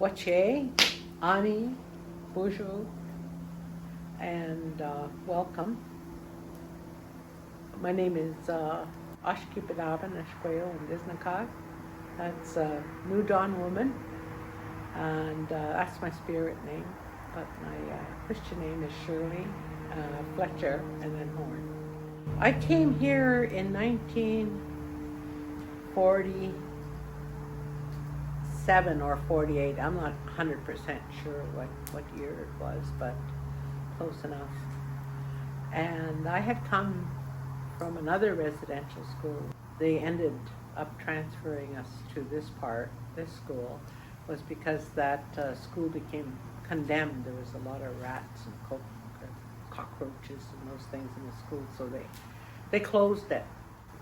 Wache, Ani, bonjour, and welcome. My name is Ashkipadavan Ashquayo and Disnakag. That's New Dawn Woman, and that's my spirit name. But my Christian name is Shirley Fletcher and then Horn. I came here in 1947 or 48. I'm not 100% sure what year it was, but close enough. And I had come from another residential school. They ended up transferring us to this school, was because that school became condemned. There was a lot of rats and cockroaches and those things in the school, so they closed it.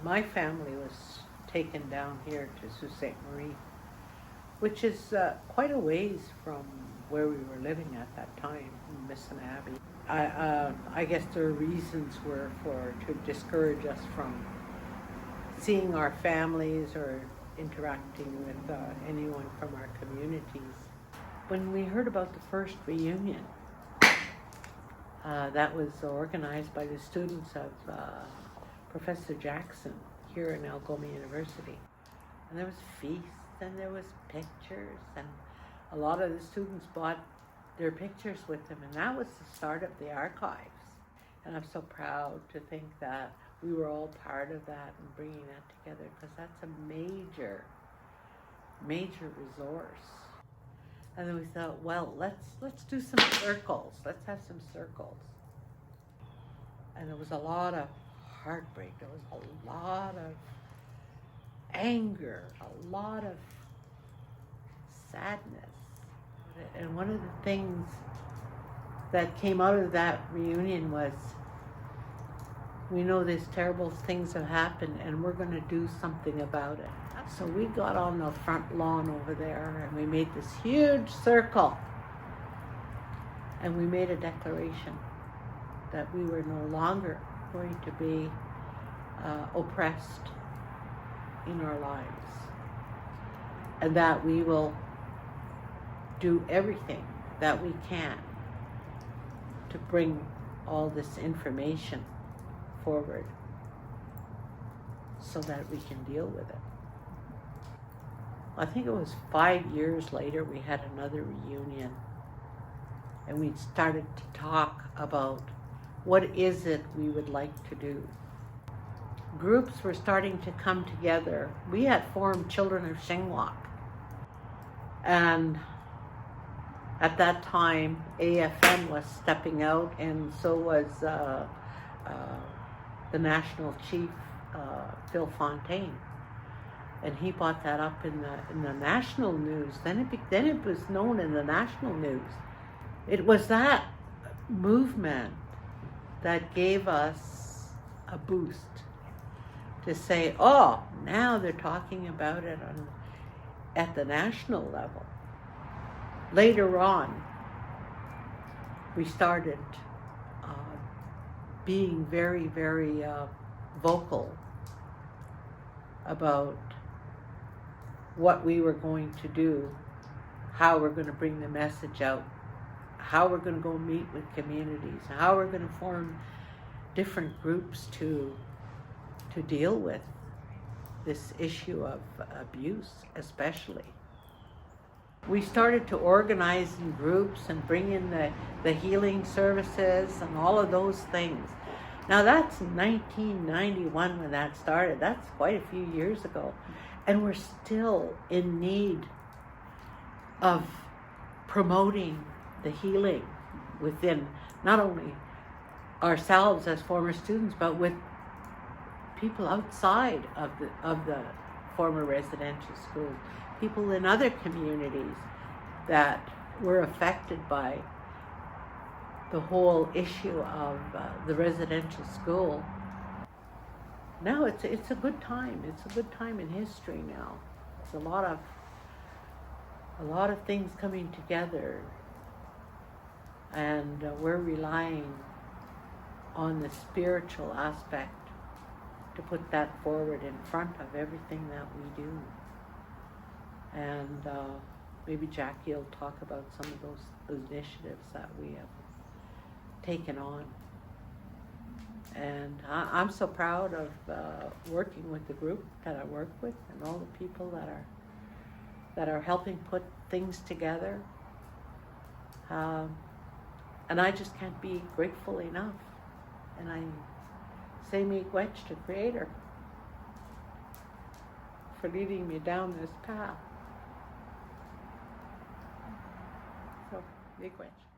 My family was taken down here to Sault Ste. Marie, which is quite a ways from where we were living at that time in Misson Abbey. I guess their reasons were to discourage us from seeing our families or interacting with anyone from our communities. When we heard about the first reunion, that was organized by the students of Professor Jackson here in Algoma University. And there was feasts and there was pictures, and a lot of the students bought their pictures with them, and that was the start of the archives. And I'm so proud to think that we were all part of that and bringing that together, because that's a major resource. And then we thought, well, let's do some circles. Let's have some circles. And there was a lot of heartbreak. There was a lot of anger, a lot of sadness. And one of the things that came out of that reunion was, we know these terrible things have happened and we're going to do something about it. So we got on the front lawn over there and we made this huge circle. And we made a declaration that we were no longer going to be oppressed in our lives. And that we will do everything that we can to bring all this information forward so that we can deal with it. I think it was 5 years later we had another reunion, and we started to talk about what is it we would like to do. Groups were starting to come together. We had formed Children of Shingwalk, and at that time AFN was stepping out, and so was the national chief, Phil Fontaine. And he brought that up in the national news. Then it was known in the national news. It was that movement that gave us a boost to say, oh, now they're talking about it at the national level. Later on, we started being very, very vocal about what we were going to do, how we're going to bring the message out, how we're going to go meet with communities, how we're going to form different groups to deal with this issue of abuse, especially. We started to organize in groups and bring in the healing services and all of those things. Now that's 1991 when that started. That's quite a few years ago. And we're still in need of promoting the healing within not only ourselves as former students, but with people outside of the former residential schools, people in other communities that were affected by the whole issue of the residential school. Now it's a good time. It's a good time in history now. It's a lot of things coming together, and we're relying on the spiritual aspect to put that forward in front of everything that we do. And maybe Jackie will talk about some of those initiatives that we have taken on. And I'm so proud of working with the group that I work with and all the people that are helping put things together. And I just can't be grateful enough. And I say miigwech to Creator for leading me down this path. So, miigwech.